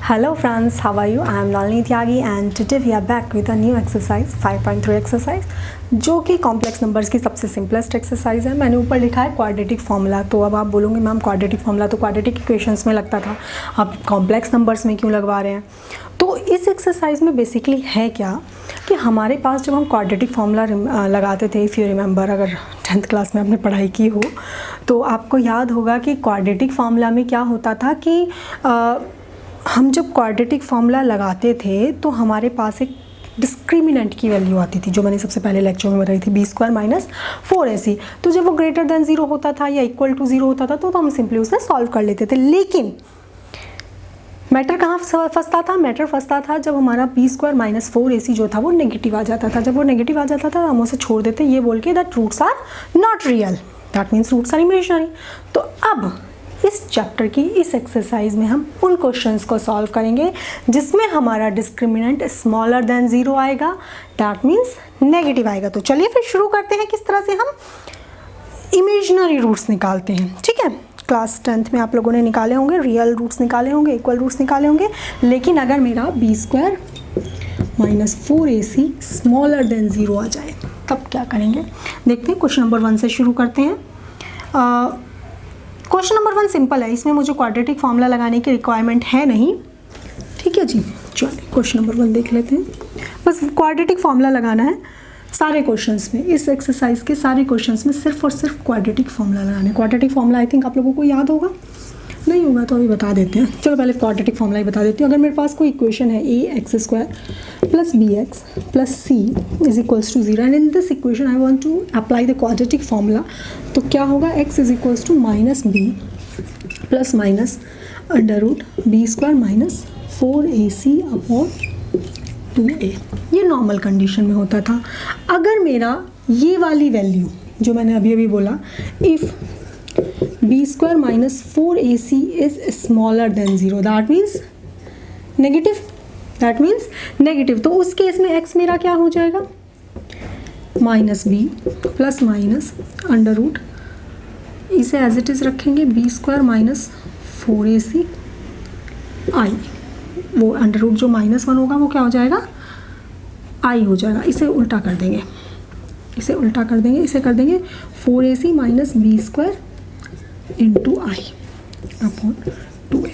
Hello friends, how are you? I am Nalini Tyagi and today we are back with a new exercise 5.3 exercise जो कि complex numbers की सबसे simplest exercise है। मैंने ऊपर लिखा है क्वाड्रेटिक फार्मूला। तो अब आप बोलोगे मैम क्वाड्रेटिक फार्मूला तो क्वाड्रेटिक इक्वेशंस में लगता था, अब कॉम्प्लेक्स नंबर्स में क्यों लगवा रहे हैं? तो इस एक्सरसाइज में बेसिकली है क्या कि हमारे पास जब हम क्वाड्रेटिक फार्मूला लगाते थे, इफ़ यू रिमेंबर, अगर 10th क्लास में आपने पढ़ाई की हो तो आपको याद होगा कि क्वाड्रेटिक फार्मूला में क्या होता था कि हम जब क्वाड्रेटिक फार्मूला लगाते थे तो हमारे पास एक डिस्क्रिमिनेंट की वैल्यू आती थी, जो मैंने सबसे पहले लेक्चर में बताई थी, b² माइनस 4ac। तो जब वो ग्रेटर देन 0 होता था या इक्वल टू 0 होता था तो हम सिंपली उसे सॉल्व कर लेते थे। लेकिन मैटर कहाँ फंसता था? मैटर फंसता था जब हमारा b² माइनस 4ac जो था वो नेगेटिव आ जाता था। जब वो नेगेटिव आ जाता था हम उसे छोड़ देते ये बोल के that roots are not real, that means roots are imaginary. तो अब इस चैप्टर की इस एक्सरसाइज में हम उन क्वेश्चंस को सॉल्व करेंगे जिसमें हमारा डिस्क्रिमिनेंट स्मॉलर देन 0 आएगा, दैट मीन्स नेगेटिव आएगा। तो चलिए फिर शुरू करते हैं किस तरह से हम इमेजिनरी रूट्स निकालते हैं। ठीक है, क्लास 10th में आप लोगों ने निकाले होंगे, रियल रूट्स निकाले होंगे, इक्वल रूट्स निकाले होंगे। लेकिन अगर मेरा b² minus 4ac smaller than 0 आ जाए तब क्या करेंगे? देखते हैं। क्वेश्चन नंबर 1 से शुरू करते हैं। क्वेश्चन नंबर 1 सिंपल है, इसमें मुझे क्वाड्रेटिक फार्मूला लगाने की रिक्वायरमेंट है नहीं। ठीक है जी, चलिए क्वेश्चन नंबर 1 देख लेते हैं। बस क्वाड्रेटिक फार्मूला लगाना है सारे क्वेश्चंस में, इस एक्सरसाइज के सारे क्वेश्चंस में सिर्फ और सिर्फ क्वाड्रेटिक फार्मूला लगाना है। क्वाड्रेटिक फार्मूला आई थिंक आप लोगों को याद होगा, नहीं होगा तो अभी बता देते हैं। चलो पहले क्वाड्रेटिक फार्मूला ही बता देती हूँ। अगर मेरे पास कोई इक्वेशन है ax² plus bx plus c is equals to 0 and in this equation I want to apply the quadratic formula, तो क्या होगा? x is equals to minus b plus minus under root b² minus 4ac upon 2a। ये normal condition में होता था। अगर मेरा ये वाली वैल्यू जो मैंने अभी अभी बोला, if b² minus 4ac is smaller than 0, that means negative, that means negative. तो उस केस में x मेरा क्या हो जाएगा? Minus b plus minus under root, इसे एज इट इज़ रखेंगे b² माइनस 4ac i। वो अंडर रूट जो -1 होगा वो क्या हो जाएगा? i हो जाएगा। इसे उल्टा कर देंगे, इसे उल्टा कर देंगे, इसे कर देंगे 4ac माइनस b² इंटू आई अपॉन 2a।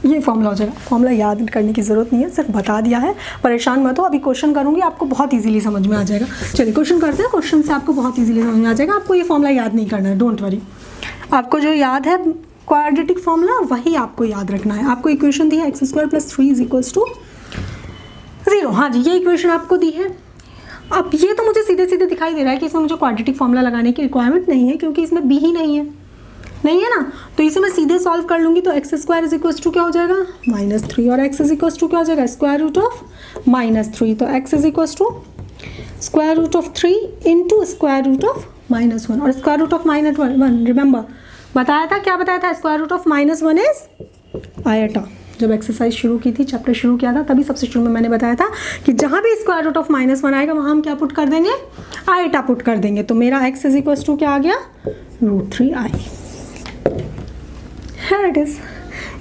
ये फॉर्मूला हो जाएगा। फॉर्मूला याद करने की ज़रूरत नहीं है, सिर्फ बता दिया है, परेशान मत हो। अभी क्वेश्चन करूँगी आपको बहुत इजीली समझ में आ जाएगा। चलिए क्वेश्चन करते हैं, क्वेश्चन से आपको बहुत इजीली समझ में आ जाएगा। आपको ये फॉर्मूला याद नहीं करना है, डोंट वरी। आपको जो याद है क्वाड्रेटिक फार्मूला वही आपको याद रखना है। आपको इक्वेशन दी है x² plus 3 is equals to 0। हाँ जी, ये इक्वेशन आपको दी है। अब ये तो मुझे सीधे सीधे दिखाई दे रहा है कि इसमें मुझे क्वाड्रेटिक फार्मूला लगाने की रिक्वायरमेंट नहीं है, क्योंकि इसमें b ही नहीं है ना। तो इसे मैं सीधे सॉल्व कर लूँगी। तो x² इज इक्वल्स टू क्या हो जाएगा? -3 और x इज इक्वल्स टू क्या हो जाएगा? Square root of -3। तो x is equals to square root of 3 into square root of -1 और स्क्वायर रूट ऑफ -1 रिमेंबर बताया था, क्या बताया था? Square root of -1 is iota. जब एक्सरसाइज शुरू की थी, चैप्टर शुरू किया था, तभी सबसे शुरू में मैंने बताया था कि जहाँ भी स्क्वायर रूट ऑफ -1 आएगा वहाँ हम क्या पुट कर देंगे? आयटा पुट कर देंगे। तो मेरा x इज इक्वल्स टू क्या आ गया? √3i। Here it is.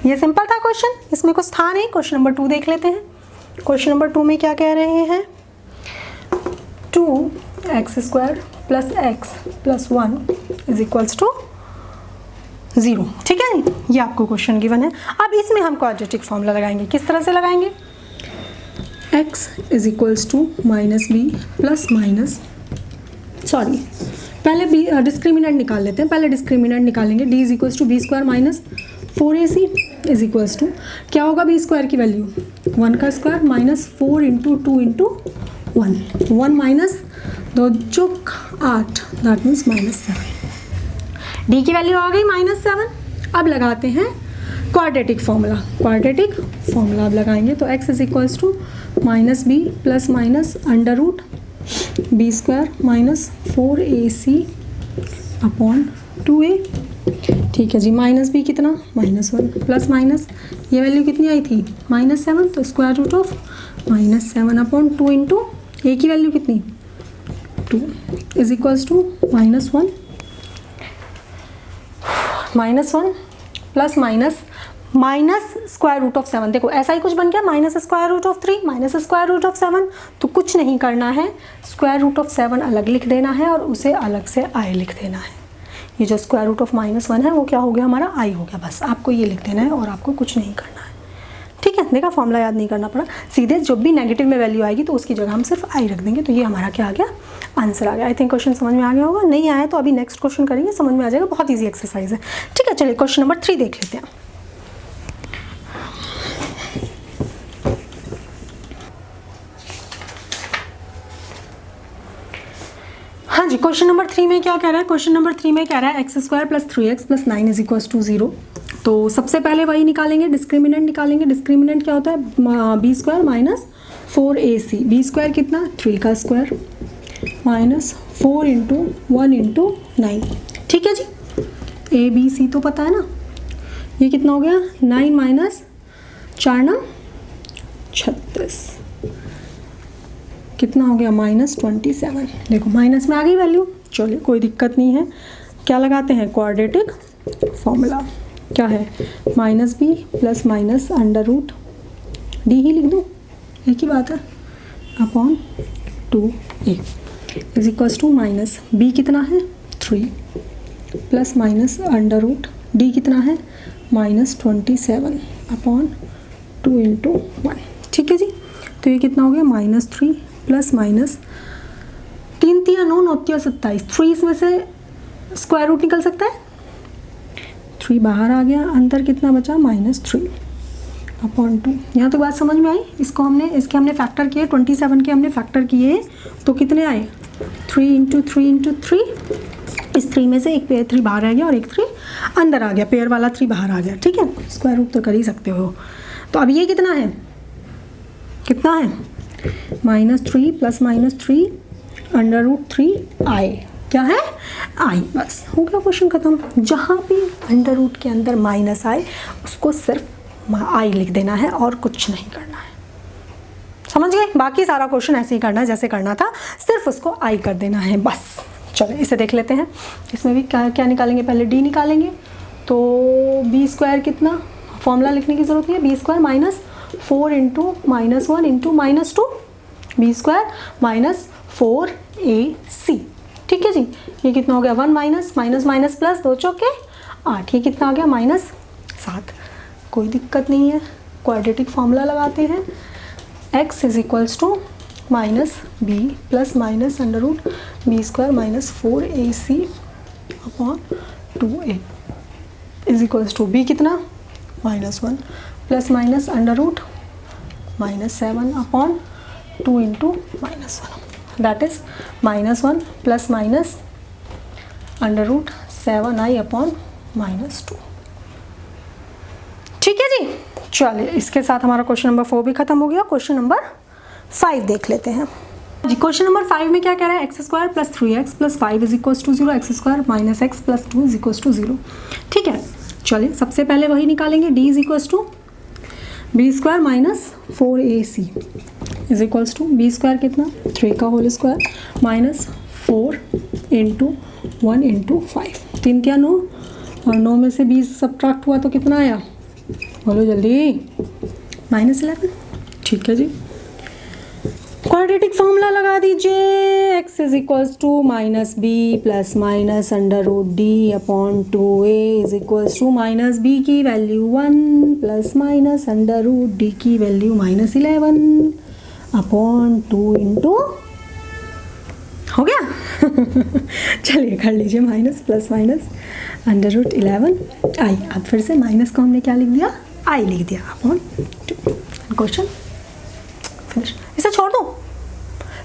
ये सिंपल था क्वेश्चन, इसमें कुछ था नहीं। क्वेश्चन नंबर 2 देख लेते हैं। क्वेश्चन नंबर 2 में क्या कह रहे हैं? 2x² plus x plus 1 is equals to 0। ठीक है, ये आपको क्वेश्चन गिवन है। अब इसमें हम क्वाड्रेटिक फार्मूला लगाएंगे। किस तरह से लगाएंगे? x is equals to minus b plus minus, sorry पहले b डिस्क्रिमिनेंट निकाल लेते हैं। पहले डिस्क्रिमिनेंट निकालेंगे। d is equals to b² minus 4ac is equals to क्या होगा? b² की वैल्यू 1 का square minus 4 into 2 into 1, 1 minus 2 चौक 8, दैट मीन्स -7। d की वैल्यू आ गई -7। अब लगाते हैं क्वाड्रेटिक फार्मूला। क्वाड्रेटिक फार्मूला अब लगाएंगे तो x is equals to minus b plus minus under root b² minus 4ac upon 2a। ठीक है जी, माइनस b कितना? -1 प्लस माइनस ये वैल्यू कितनी आई थी? -7। तो square root of -7 upon 2 into a की वैल्यू कितनी? 2 is equals to -1 plus minus minus square root of 7, देखो ऐसा ही कुछ बन गया, minus square root of 3 minus square root of 7, तो कुछ नहीं करना है, स्क्वायर रूट ऑफ 7 अलग लिख देना है और उसे अलग से आई लिख देना है। ये जो स्क्वायर रूट ऑफ -1 है वो क्या हो गया हमारा आई हो गया, बस आपको ये लिख देना है और आपको कुछ नहीं करना है। ठीक है, देखा फॉर्मूला याद नहीं करना पड़ा, सीधे जब भी नेगेटिव में वैल्यू आएगी तो उसकी जगह हम सिर्फ आई रख देंगे, तो ये हमारा क्या आ गया, आंसर आ गया। आई थिंक क्वेश्चन समझ में आ गया होगा, नहीं आया तो अभी नेक्स्ट क्वेश्चन करेंगे, समझ में आ जाएगा, बहुत ईजी एक्सरसाइज है। ठीक है, चलिए क्वेश्चन नंबर 3 देख लेते हैं। हाँ जी, क्वेश्चन नंबर 3 में क्या कह रहा है, क्वेश्चन नंबर 3 में कह रहा है x² + 3x + 9 = 0। तो सबसे पहले वही निकालेंगे, डिस्क्रिमिनेंट निकालेंगे। डिस्क्रिमिनेंट क्या होता है, b² - 4ac, b² कितना 3 का स्क्वायर -4 × 1 × 9। ठीक है जी, a b c तो पता है ना, ये कितना हो गया 9 - 4 × 36, कितना हो गया -27। देखो माइनस में आ गई वैल्यू, चलिए कोई दिक्कत नहीं है, क्या लगाते हैं क्वाड्रेटिक फॉर्मूला, क्या है -b + -√d ही लिख दो, एक ही बात है, अपॉन 2a = -b कितना है 3 + -√d कितना है -27 अपॉन 2 × 1। ठीक है जी, तो ये कितना हो गया -3 + 3 3 9 9 27, 3 इसमें से स्क्वायर रूट निकल सकता है, 3 बाहर आ गया, अंदर कितना बचा -3 अपॉन 2। यहाँ तो बात समझ में आई, इसके हमने फैक्टर किए, 27 के हमने फैक्टर किए तो कितने आए 3 × 3 × 3, इस 3 में से एक पेयर 3 बाहर आ गया और एक 3 अंदर आ गया, पेयर वाला 3 बाहर आ गया। ठीक है, स्क्वायर रूट तो कर ही सकते हो। तो अब ये कितना है -3 + -3 √3i, क्या है आई, बस हो गया क्वेश्चन खत्म। जहाँ भी अंडर रूट के अंदर माइनस आए उसको सिर्फ आई लिख देना है और कुछ नहीं करना है, समझ गए। बाकी सारा क्वेश्चन ऐसे ही करना है जैसे करना था, सिर्फ उसको आई कर देना है बस। चलो इसे देख लेते हैं, इसमें भी क्या निकालेंगे, पहले डी निकालेंगे। तो b² कितना, फॉर्मूला लिखने की ज़रूरत नहीं है, b² - 4 × -1 × -2, b² - 4ac। ठीक है जी, ये कितना हो गया 1 माइनस प्लस 2 चौके 8, ये कितना आ गया -7। कोई दिक्कत नहीं है, क्वाड्रेटिक फॉर्मूला लगाते हैं, x = -b + -√b² - 4ac upon 2a = b कितना -1 + -√-7 upon 2 × -1, that is -1 + -√7i upon -2। ठीक है जी, चलिए इसके साथ हमारा क्वेश्चन नंबर 4 भी खत्म हो गया। क्वेश्चन नंबर 5 देख लेते हैं जी। क्वेश्चन नंबर 5 में क्या कह रहा है, x² + 3x + 5 = 0, x² - x + 2 = 0। ठीक है, चलिए सबसे पहले वही निकालेंगे, d = b² - 4ac = b² कितना 3 का होल स्क्वायर -4 × 1 × 5, 3 क्या 9 और 9 में से 20 सब्ट्रैक्ट हुआ तो कितना आया, बोलो जल्दी, -11। ठीक है जी, क्वाड्रेटिक फॉर्मूला लगा दीजिए, x = -b + -√d upon 2a -b की वैल्यू 1 + -√d की वैल्यू -11 अपॉन 2 × हो गया चलिए कर लीजिए, माइनस प्लस माइनस √11 आई। अब फिर से माइनस को हमने क्या लिख दिया, आई लिख दिया अपॉन 2। क्वेश्चन फिनिश, इसे छोड़ दो,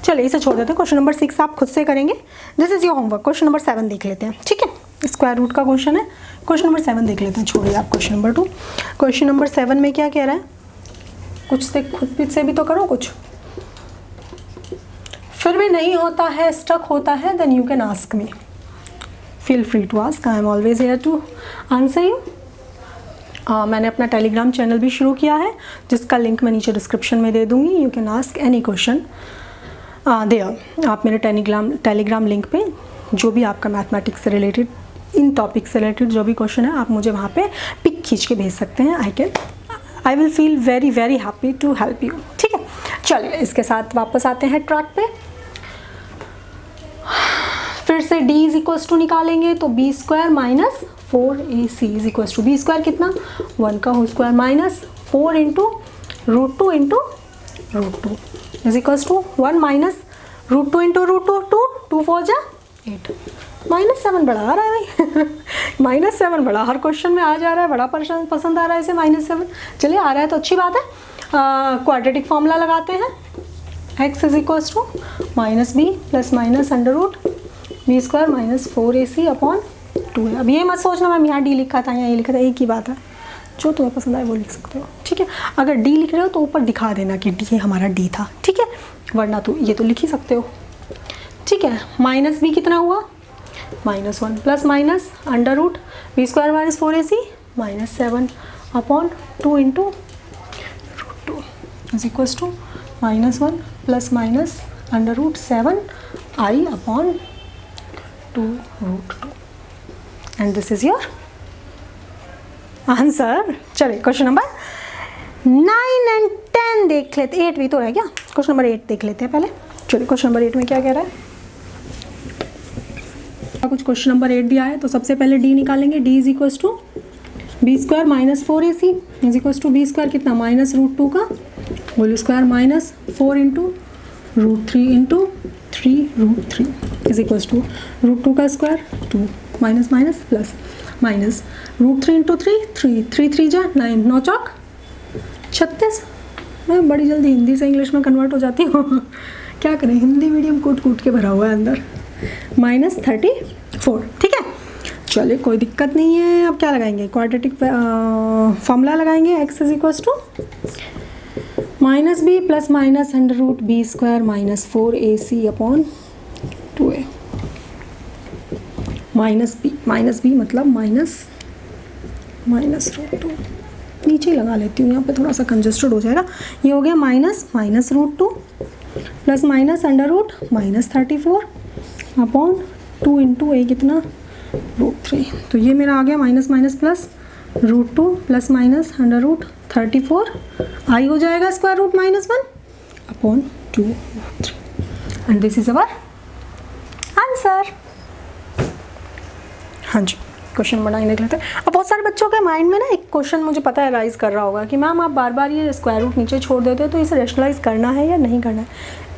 चलिए इसे छोड़ देते हैं। क्वेश्चन नंबर 6 आप खुद से करेंगे, this is your homework. Question number 7 देख लेते हैं, ठीक है, स्क्वायर रूट का क्वेश्चन है। क्वेश्चन नंबर 7 देख लेते हैं, छोड़िए आप क्वेश्चन नंबर 2। क्वेश्चन नंबर 7 में क्या कह रहा है, कुछ से खुद से भी तो करो कुछ, फिर भी नहीं होता है, स्टक होता है, then you can ask me, feel free to ask, I am always here to answer you. मैंने अपना टेलीग्राम चैनल भी शुरू किया है, जिसका लिंक मैं नीचे डिस्क्रिप्शन में दे दूँगी। You can ask any question there. आप मेरे टेलीग्राम लिंक पे जो भी आपका मैथमेटिक्स से रिलेटेड, इन टॉपिक से रिलेटेड जो भी क्वेश्चन है, आप मुझे वहाँ पे पिक खींच के भेज सकते हैं। I will feel very very happy to help you. ठीक है, चलिए इसके साथ वापस आते हैं ट्रैक पे। फिर से d इज इक्वल्स टू निकालेंगे तो B square minus 4ac is equals to B square कितना 1 का whole square minus 4 into √2 into √2 is equals to 1 minus √2 into √2 2 4 जा 8 -7 बड़ा आ रहा है भाई -7 बड़ा हर क्वेश्चन में आ जा रहा है, बड़ा पसंद आ रहा है इसे -7। चलिए आ रहा है तो अच्छी बात है। क्वाड्रेटिक फॉर्मूला लगाते हैं। x is equals to minus B plus minus under root B square minus 4ac upon 2 है। अब ये मत सोचना मैम यहाँ d लिखा था, यहाँ ये लिखा था, एक ही बात है। जो तुम्हें पसंद आए वो लिख सकते हो। ठीक है, अगर d लिख रहे हो तो ऊपर दिखा देना कि d हमारा d था। ठीक है, वरना तो ये तो लिख ही सकते हो। ठीक है, माइनस बी कितना हुआ -1 plus minus under root B square minus 4ac -7 upon 2 into √2 is equals to -1 plus minus under root 7i upon 2 √2 and this is your answer. चलिए क्वेश्चन नंबर 9 एंड 10 देख लेते। 8 भी तो है क्या? क्वेश्चन नंबर 8 देख लेते हैं पहले। चलिए क्वेश्चन नंबर 8 में क्या कह रहा है? कुछ क्वेश्चन नंबर 8 दिया है तो सबसे पहले d निकालेंगे। d is equals to B square minus 4ac is equals to B square कितना -√2 का whole square minus 4 into √3 into 3 is equals to √2 का square 2 minus minus plus minus √3 into 3 जा 9 9 चौक 36। मैं बड़ी जल्दी हिंदी से इंग्लिश में कन्वर्ट हो जाती हूँ क्या करें, हिंदी मीडियम कूट के भरा हुआ है अंदर। -34। ठीक है, चलिए कोई दिक्कत नहीं है। अब क्या लगाएंगे? क्वाड्रेटिक फॉर्मूला लगाएंगे। x is equals to -b plus minus under root B square minus 4ac upon 2a minus B मतलब माइनस √2 नीचे ही लगा लेती हूँ, यहाँ पे थोड़ा सा कंजस्टेड हो जाएगा। ये हो गया minus √2 plus minus under root -34 upon 2 into a कितना √3। तो ये मेरा आ गया minus plus √2 plus minus under root 34 i हो जाएगा square root -1 upon 2 √3 and this is our answer. हाँ जी, क्वेश्चन नंबर 9 देख लेते हैं। अब बहुत सारे बच्चों के माइंड में ना एक क्वेश्चन मुझे पता है राइज कर रहा होगा कि मैम आप बार बार ये स्क्वायर रूट नीचे छोड़ देते हो तो इसे रेशनलाइज करना है या नहीं करना है।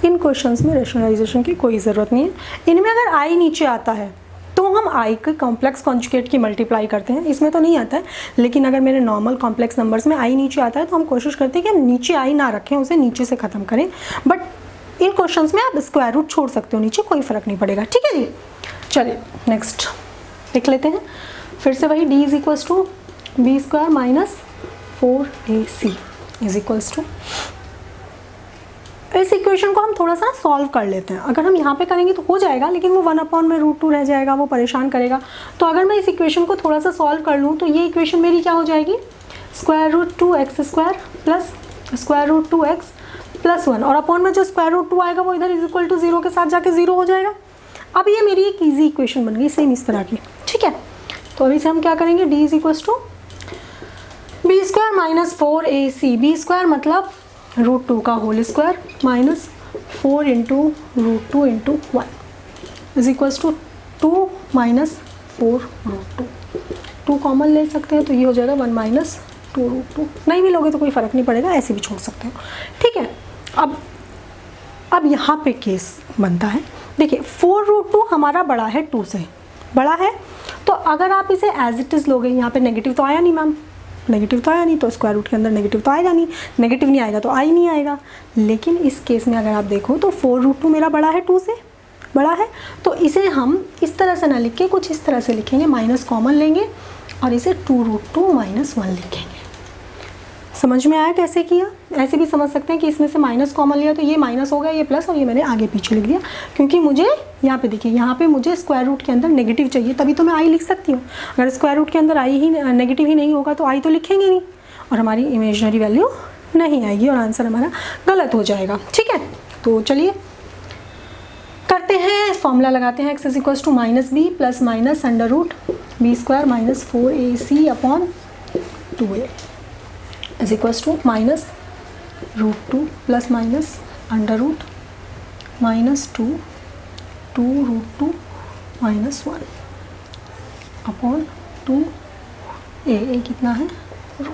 इन क्वेश्चंस में रेशनलाइजेशन की कोई ज़रूरत नहीं है। इनमें अगर आई नीचे आता है तो हम आई के कॉम्प्लेक्स कॉन्जुगेट की मल्टीप्लाई करते हैं, इसमें तो नहीं आता है। लेकिन अगर मेरे नॉर्मल कॉम्प्लेक्स नंबर्स में आई नीचे आता है तो हम कोशिश करते हैं कि हम नीचे आई ना रखें, उसे नीचे से ख़त्म करें। बट इन क्वेश्चंस में आप स्क्वायर रूट छोड़ सकते हो नीचे, कोई फ़र्क नहीं पड़ेगा। ठीक है जी, चलिए नेक्स्ट देख लेते हैं। फिर से वही d is equals to B square minus 4ac is equals to, इस इक्वेशन को हम थोड़ा सा सॉल्व कर लेते हैं। अगर हम यहाँ पे करेंगे तो हो जाएगा, लेकिन वो 1 अपॉन में √2 रह जाएगा, वो परेशान करेगा। तो अगर मैं इस इक्वेशन को थोड़ा सा सॉल्व कर लूँ तो ये इक्वेशन मेरी क्या हो जाएगी, √2x² प्लस √2x प्लस 1 और अपॉन में जो √2 आएगा वो इधर इज इक्वल टू 0 के साथ जाके 0 हो जाएगा। अब ये मेरी एक ईजी इक्वेशन बन गई सेम इस तरह की। ठीक है, तो अभी से हम क्या करेंगे, d is equals to B square minus 4ac, B square मतलब √2 का whole square minus 4 into √2 into 1 is equals to 2 minus 4 √2। 2 common ले सकते हैं तो ये हो जाएगा 1 माइनस 2 √2। नहीं भी लोगे तो कोई फ़र्क नहीं पड़ेगा, ऐसे भी छोड़ सकते हो। ठीक है, अब यहाँ पे केस बनता है। देखिए 4 √2 हमारा बड़ा है 2 से, बड़ा है। तो अगर आप इसे एज इट इज़ लोगे, यहाँ पे नेगेटिव तो आया नहीं मैम, नेगेटिव तो आया नहीं, तो स्क्वायर रूट के अंदर नेगेटिव तो आएगा नहीं, नेगेटिव नहीं आएगा तो आई नहीं आएगा। लेकिन इस केस में अगर आप देखो तो 4 √2 मेरा बड़ा है 2 से, बड़ा है। तो इसे हम इस तरह से ना लिख के कुछ इस तरह से लिखेंगे, माइनस कॉमन लेंगे और इसे 2 √2 माइनस 1 लिखेंगे। समझ में आया कैसे किया? ऐसे भी समझ सकते हैं कि इसमें से माइनस कॉमन लिया तो ये माइनस हो गया, ये प्लस, और ये मैंने आगे पीछे लिख दिया क्योंकि मुझे यहाँ पे देखिए, यहाँ पे मुझे स्क्वायर रूट के अंदर नेगेटिव चाहिए, तभी तो मैं आई लिख सकती हूँ। अगर स्क्वायर रूट के अंदर आई ही नेगेटिव ही नहीं होगा तो आई तो लिखेंगे नहीं और हमारी इमेजिनरी वैल्यू नहीं आएगी और आंसर हमारा गलत हो जाएगा। ठीक है, तो चलिए करते हैं, फॉर्मूला लगाते हैं। x is equals to -b plus minus under root B square minus 4ac upon 2a is equals to minus √2 plus minus under root -2 √2 -1 upon 2a कितना है √2।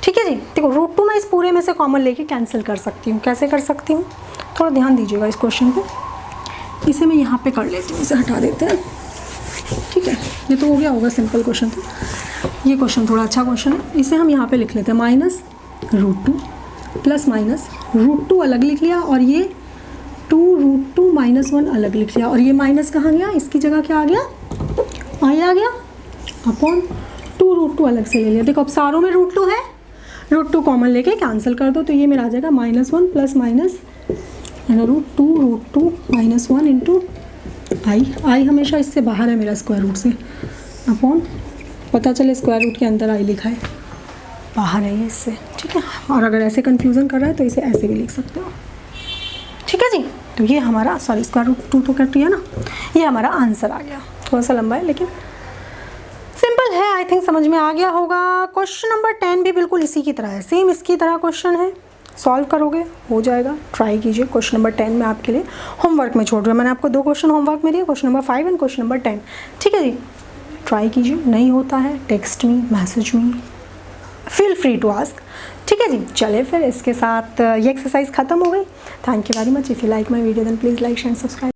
ठीक है जी, देखो √2 मैं इस पूरे में से कॉमन लेके कैंसिल कर सकती हूँ। कैसे कर सकती हूँ, थोड़ा ध्यान दीजिएगा इस क्वेश्चन पे। इसे मैं यहाँ पे कर लेती हूँ, इसे हटा देते हैं। ठीक है, ये तो हो गया होगा, सिंपल क्वेश्चन था ये। क्वेश्चन थोड़ा अच्छा क्वेश्चन है, इसे हम यहाँ पे लिख लेते हैं -√2 प्लस माइनस √2 अलग लिख लिया और ये 2√2 -1 अलग लिख लिया, और ये माइनस कहाँ गया, इसकी जगह क्या आ गया, आई आ गया, अपॉन 2√2 अलग से ले लिया। देखो अब सारों में √2 है, √2 कॉमन लेके कैंसिल कर दो, तो ये मेरा आ जाएगा -1 प्लस माइनस √2 -1 इंटू आई हमेशा इससे बाहर है मेरा स्क्वायर रूट से, अपॉन पता चले स्क्वायर रूट के अंदर आई लिखा है, बाहर है ये इससे। ठीक है, और अगर ऐसे कन्फ्यूज़न कर रहा है तो इसे ऐसे भी लिख सकते हो। ठीक है जी, तो ये हमारा √2 तो कट गया ना, ये हमारा आंसर आ गया। थोड़ा सा लंबा है लेकिन सिंपल है, आई थिंक समझ में आ गया होगा। क्वेश्चन नंबर 10 भी बिल्कुल इसी की तरह है, सेम इसकी तरह क्वेश्चन है, सॉल्व करोगे हो जाएगा। ट्राई कीजिए। क्वेश्चन नंबर 10 मैं आपके लिए होमवर्क में छोड़ रही हूँ, मैंने आपको 2 क्वेश्चन होमवर्क में दिए, question number 5 and question number 10। ठीक है जी, ट्राई कीजिए, नहीं होता है text me, message me, feel free to ask. ठीक है जी, चले फिर इसके साथ ये एक्सरसाइज खत्म हो गई। Thank you very much. If you like my video then please like and subscribe.